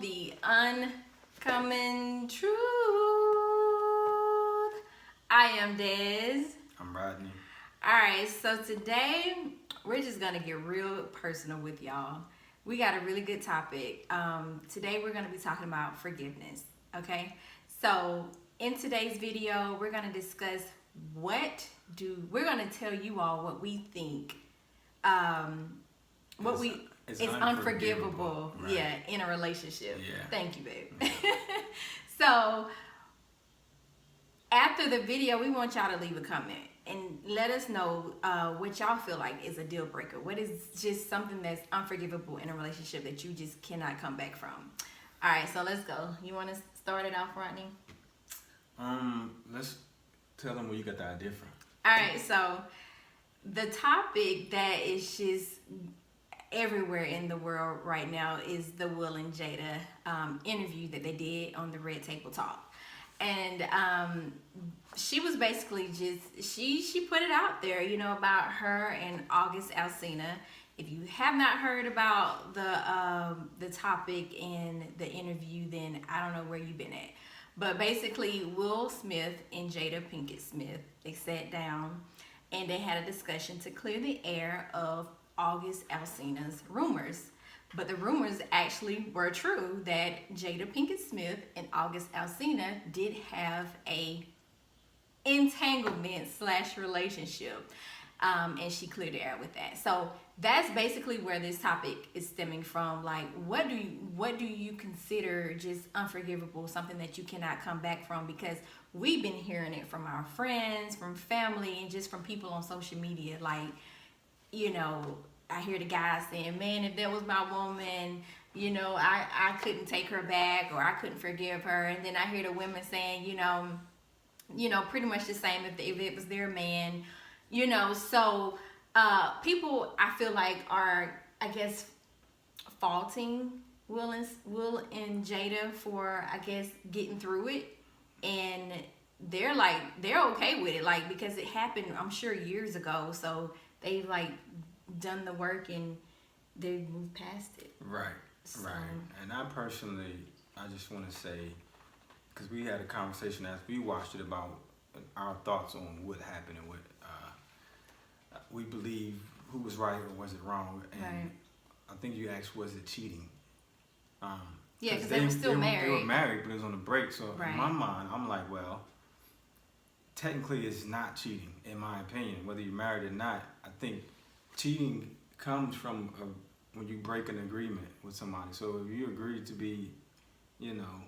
the uncommon truth. I am Des. I'm Rodney. Alright, so today we're just gonna get real personal with y'all. We got a really good topic. Today we're gonna be talking about forgiveness. Okay? So in today's video, we're gonna discuss we're gonna tell you all what we think it's unforgivable, right. yeah, in a relationship. Yeah. Thank you, babe. Yeah. So after the video, we want y'all to leave a comment and let us know what y'all feel like is a deal breaker. What is just something that's unforgivable in a relationship that you just cannot come back from? All right, so let's go. You want to start it off, Rodney? Let's tell them where you got the idea from. All right, so the topic that is just everywhere in the world right now is the Will and Jada interview that they did on the Red Table Talk. And she was basically she put it out there, you know, about her and August Alsina. If you have not heard about the topic in the interview, then I don't know where you've been at. But basically, Will Smith and Jada Pinkett Smith, they sat down and they had a discussion to clear the air of August Alsina's rumors. But the rumors actually were true that Jada Pinkett Smith and August Alsina did have a entanglement / relationship. And she cleared the air with that. So that's basically where this topic is stemming from. Like, what do you consider just unforgivable, something that you cannot come back from? Because we've been hearing it from our friends, from family, and just from people on social media. Like, you know, I hear the guys saying, man, if that was my woman, you know, I couldn't take her back, or I couldn't forgive her. And then I hear the women saying, you know, pretty much the same if it was their man, you know. So people, I feel like, are, I guess, faulting Will and Jada for, I guess, getting through it. And they're okay with it, like, because it happened, I'm sure, years ago. So they've done the work and they've moved past it. Right. And I just want to say, because we had a conversation as we watched it about our thoughts on what happened and what we believe, who was right or was it wrong. And right. I think you asked, was it cheating? Yeah, because they were still married. They were married, but it was on the break. So right. In my mind, I'm like, well, technically it's not cheating, in my opinion. Whether you're married or not, I think cheating comes from when you break an agreement with somebody. So if you agree to be, you know,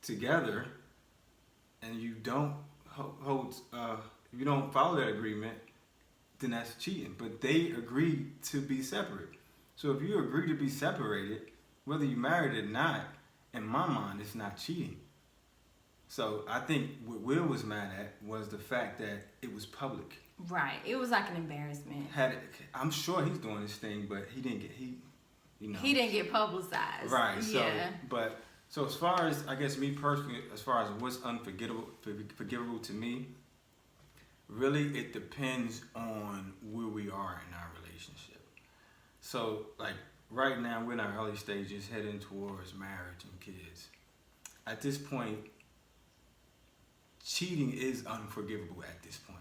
together, and you don't you don't follow that agreement, then that's cheating. But they agreed to be separate. So if you agree to be separated, whether you're married or not, in my mind, it's not cheating. So I think what Will was mad at was the fact that it was public. Right. It was like an embarrassment. I'm sure he's doing his thing, but he didn't get publicized. Right. So, yeah. But so as far as, I guess, me personally, as far as what's forgivable to me, really it depends on where we are in our relationship. So like right now we're in our early stages heading towards marriage and kids. At this point, cheating is unforgivable at this point.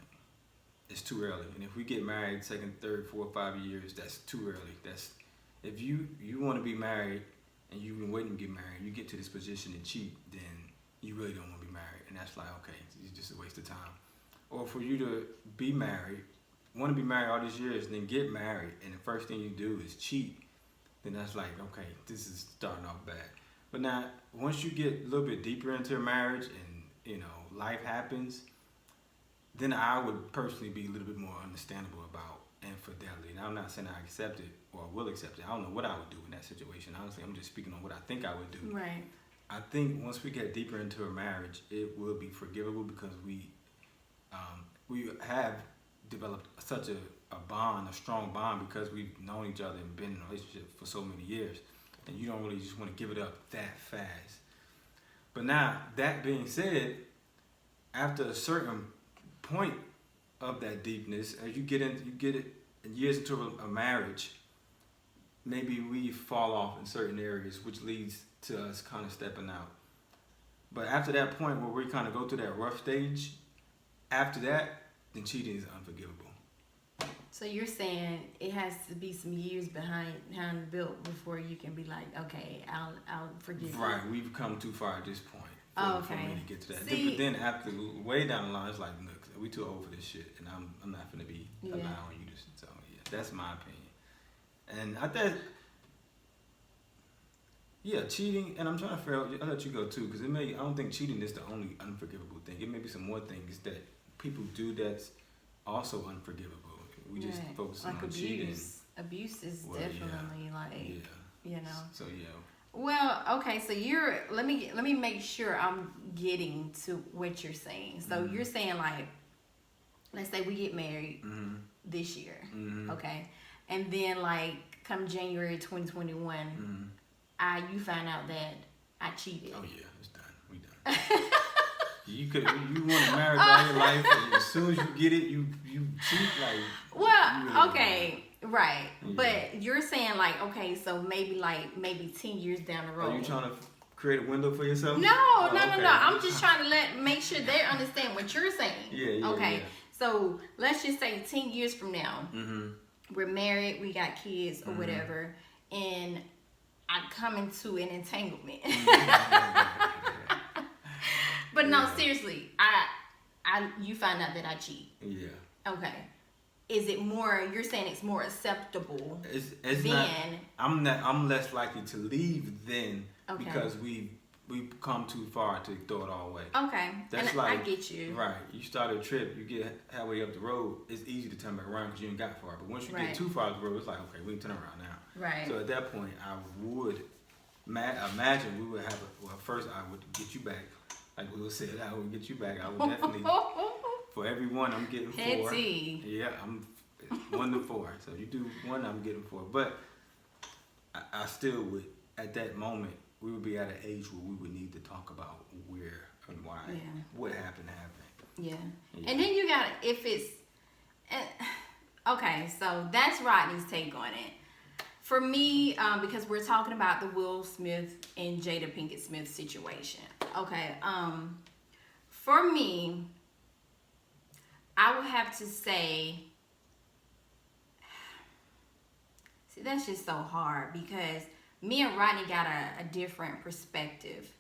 It's too early. And if we get married second, third, 4, 5 years, that's too early. That's if you want to be married and you've been waiting to get married, you get to this position and cheat, then you really don't want to be married. And that's like, okay, it's just a waste of time. Or for you to be married, want to be married all these years, and then get married, and the first thing you do is cheat, then that's like, okay, this is starting off bad. But now, once you get a little bit deeper into a marriage and, you know, life happens, then I would personally be a little bit more understandable about infidelity. And I'm not saying I accept it or will accept it. I don't know what I would do in that situation. Honestly, I'm just speaking on what I think I would do. Right. I think once we get deeper into a marriage, it will be forgivable because we have developed such a bond, a strong bond, because we've known each other and been in a relationship for so many years. And you don't really just want to give it up that fast. But now, that being said, after a certain point of that deepness, as you get it years into a marriage, maybe we fall off in certain areas, which leads to us kind of stepping out. But after that point where we kind of go through that rough stage, after that, then cheating is unforgivable. So you're saying it has to be some years behind the belt before you can be like, okay, I'll forgive you. Right, we've come too far at this point for me to get to that. See, but then after way down the line, it's like, look, we too old for this shit, and I'm not gonna be allowing you to. So yeah, that's my opinion. And I think, yeah, cheating. And I'm trying to figure out. I'll let you go too, because I don't think cheating is the only unforgivable thing. It may be some more things that people do that's also unforgivable. We just focus like on abuse. cheating. Abuse is definitely you know. So yeah. Well, okay, so let me make sure I'm getting to what you're saying. So you're saying like, let's say we get married this year, okay, and then like come January 2021, you find out that I cheated. Oh yeah, it's done. We done. You want to marry all your life, and as soon as you get it, you cheat like. Well, okay, right, Yeah. but you're saying like, okay, so maybe 10 years down the road. Are you trying to create a window for yourself? No. Okay. I'm just trying to make sure they understand what you're saying. Yeah. Okay, Yeah. so let's just say 10 years from now, we're married, we got kids or whatever, and I come into an entanglement. But no, seriously, you find out that I cheat. Yeah. Okay. Is it more? You're saying it's more acceptable. It's not. I'm less likely to leave then because we've come too far to throw it all away. Okay. That's and like, I get you. Right. You start a trip, you get halfway up the road. It's easy to turn back around because you ain't got far. But once you get too far up the road, it's like, okay, we can turn around now. Right. So at that point, I would imagine we would have first I would get you back. Like we said, I would get you back. I would definitely, for every one, I'm getting 4. Petty. Yeah, I'm 1 to 4. So you do 1, I'm getting 4. But I still would, at that moment, we would be at an age where we would need to talk about where and why, what happened. Yeah. And then you got, if it's, okay, so that's Rodney's take on it. For me, because we're talking about the Will Smith and Jada Pinkett Smith situation. Okay, for me, I would have to say, see, that's just so hard because me and Rodney got a different perspective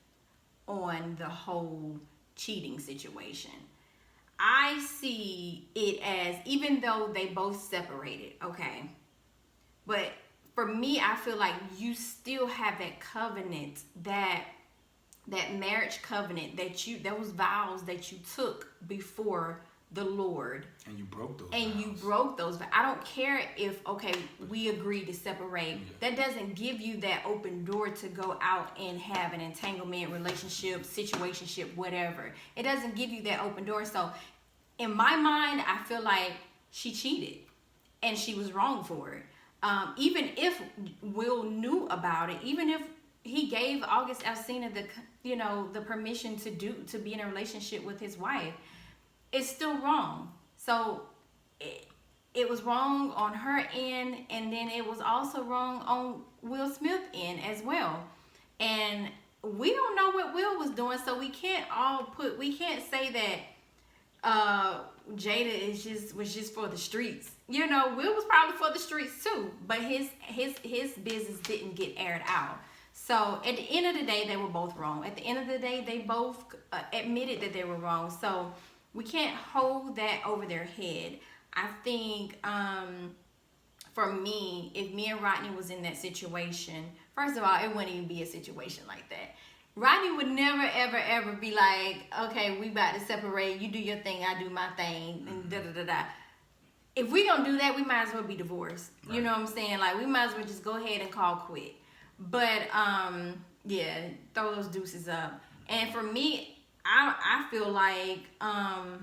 on the whole cheating situation. I see it as, even though they both separated, okay, but for me, I feel like you still have that covenant, that marriage covenant those vows that you took before the Lord. And you broke those and vows. You broke those vows. I don't care if, okay, we agreed to separate. Yeah. That doesn't give you that open door to go out and have an entanglement, relationship, situationship, whatever. It doesn't give you that open door. So in my mind, I feel like she cheated and she was wrong for it. Even if Will knew about it, even if he gave August Alsina the permission to be in a relationship with his wife, it's still wrong. So it was wrong on her end, and then it was also wrong on Will Smith's end as well. And we don't know what Will was doing, so we can't say that Jada was just for the streets. You know, Will was probably for the streets too, but his business didn't get aired out. So at the end of the day, they were both wrong. At the end of the day, they both admitted that they were wrong. So we can't hold that over their head. I think for me, if me and Rodney was in that situation, first of all, it wouldn't even be a situation like that. Rodney would never, ever, ever be like, okay, we about to separate. You do your thing, I do my thing, and da-da-da-da. If we gonna do that, we might as well be divorced. Right. You know what I'm saying? Like, we might as well just go ahead and call quit. But, yeah, throw those deuces up. And for me, I feel like, I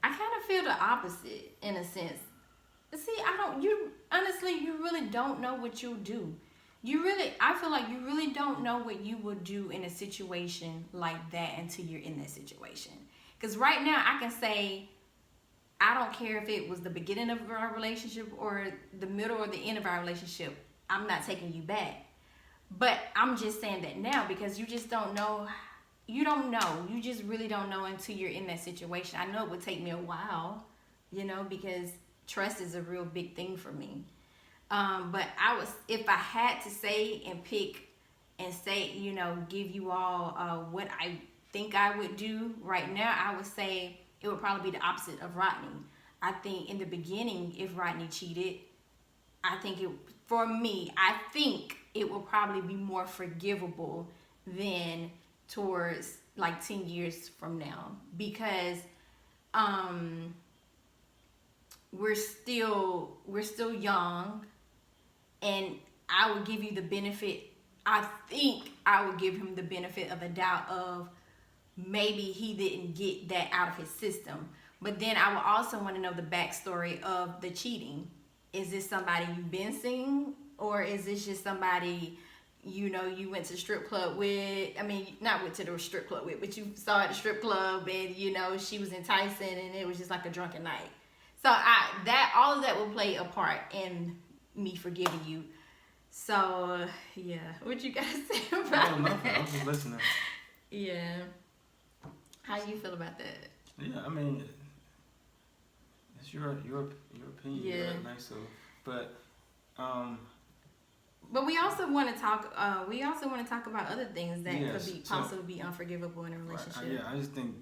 kind of feel the opposite in a sense. See, honestly, you really don't know what you'll do. I feel like you really don't know what you will do in a situation like that until you're in that situation. Because right now, I can say I don't care if it was the beginning of our relationship or the middle or the end of our relationship. I'm not taking you back. But I'm just saying that now because you just don't know. You don't know. You just really don't know until you're in that situation. I know it would take me a while, because trust is a real big thing for me. But if I had to say and pick and say, give you all what I think I would do right now, I would say it would probably be the opposite of Rodney. I think in the beginning, if Rodney cheated, I think it will probably be more forgivable than towards like 10 years from now, because we're still young, and I would give you the benefit. I think I would give him the benefit of the doubt of maybe he didn't get that out of his system. But then I would also want to know the backstory of the cheating. Is this somebody you've been seeing, or is this just somebody you went to the strip club with? I mean, not went to the strip club with, but you saw at the strip club and she was enticing and it was just like a drunken night. So all of that will play a part in me forgiving you. So yeah, what you guys say about nothing. that? I was just listening. Yeah. How you feel about that? Yeah, I mean, it's your opinion. Yeah. Right? So, but we also want to talk. We also want to talk about other things that could be possibly be unforgivable in a relationship. Right, I just think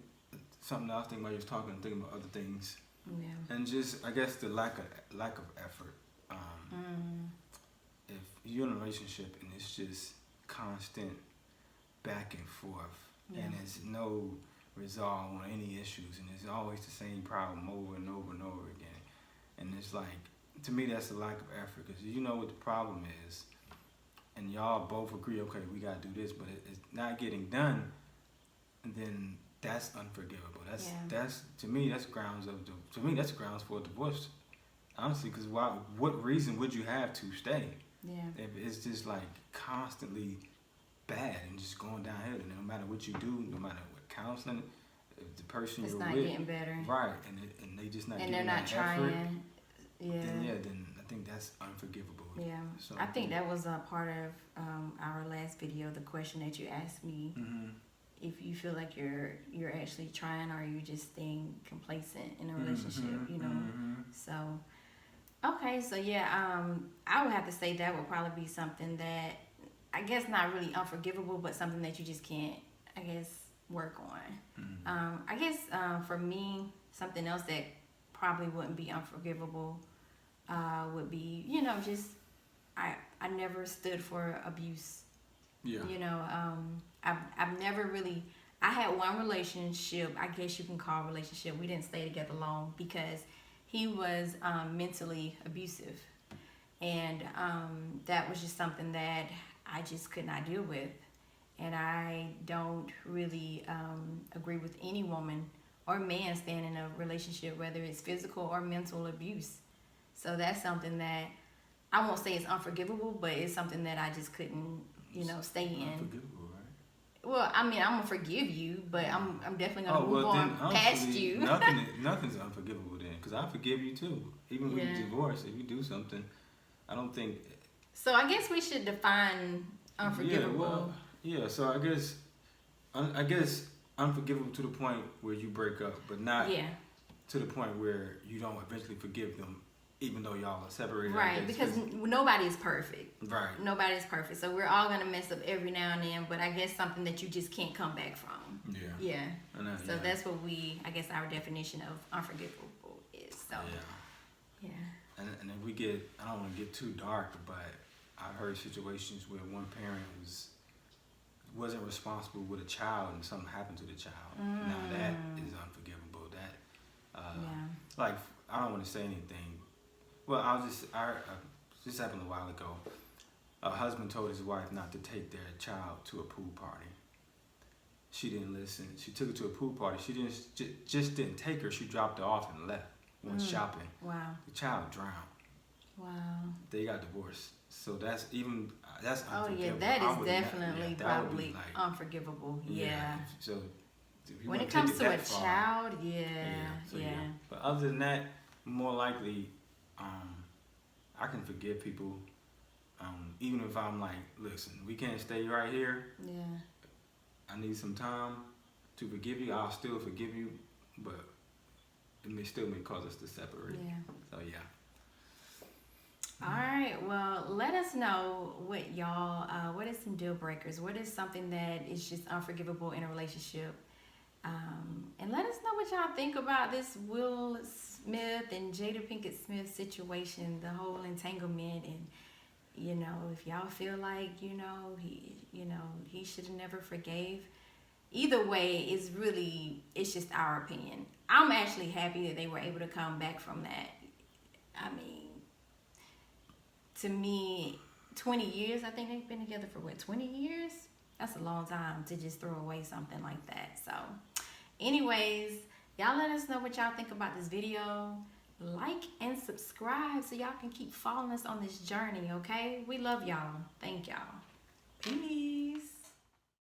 something that I was thinking about. You was talking, thinking about other things. Yeah. And just, I guess, the lack of effort. If you're in a relationship and it's just constant back and forth, and there's no resolve on any issues, and it's always the same problem over and over and over again, and it's like, to me, that's a lack of effort, because you know what the problem is, and y'all both agree, okay, we gotta do this, but it's not getting done, and then that's unforgivable. That's to me, that's grounds for a divorce, honestly, because what reason would you have to stay? Yeah. If it's just like constantly bad and just going downhill, and no matter what you do, no matter what counseling, if the person it's you're not with, getting better, right, and they just not and giving they're not that trying. effort, Yeah. then I think that's unforgivable. Yeah. So, I think that was a part of our last video, the question that you asked me. If you feel like you're actually trying, or you're just staying complacent in a relationship, So, okay, so yeah, I would have to say that would probably be something that, I guess, not really unforgivable, but something that you just can't, I guess, work on. I guess for me, something else that probably wouldn't be unforgivable would be, just I never stood for abuse. Yeah. I've never really. I had one relationship, I guess you can call relationship. We didn't stay together long because he was mentally abusive, and that was just something that I just could not deal with. And I don't really agree with any woman or man staying in a relationship, whether it's physical or mental abuse. So that's something that I won't say it's unforgivable, but it's something that I just couldn't, stay in. Unforgivable, right? Well, I mean, I'm gonna forgive you, but I'm definitely gonna move on past you. Nothing's unforgivable then, because I forgive you too. Even with divorce, if you do something, I don't think. So I guess we should define unforgivable. So I guess unforgivable to the point where you break up, but not to the point where you don't eventually forgive them, even though y'all are separated. Right, because nobody is perfect. Right. Nobody is perfect. So we're all going to mess up every now and then, but I guess something that you just can't come back from. Yeah. Yeah. So that's what I guess our definition of unforgivable is. So. Yeah. And if we get, I don't want to get too dark, but I've heard situations where one parent wasn't responsible with a child and something happened to the child. Now that is unforgivable. Like, I don't want to say anything. Well, this happened a while ago. A husband told his wife not to take their child to a pool party. She didn't listen. She took her to a pool party. She just didn't take her. She dropped her off and left. Went shopping. Wow. The child drowned. Wow. They got divorced. So that's unforgivable. Oh yeah, that is definitely probably like, unforgivable. Yeah. So if you when want it to take comes it to a that far, child, so, yeah. But other than that, more likely, I can forgive people. Even if I'm like, listen, we can't stay right here. Yeah. I need some time to forgive you. I'll still forgive you, but it may cause us to separate. Yeah. So yeah. All right. Well, let us know what y'all. What is some deal breakers? What is something that is just unforgivable in a relationship? And let us know what y'all think about this Will Smith and Jada Pinkett Smith situation, the whole entanglement, and if y'all feel like he should have never forgave. Either way, it's just our opinion. I'm actually happy that they were able to come back from that. I mean, to me, 20 years, I think they've been together for 20 years? That's a long time to just throw away something like that. So, anyways, y'all let us know what y'all think about this video. Like and subscribe so y'all can keep following us on this journey, okay? We love y'all. Thank y'all. Peace.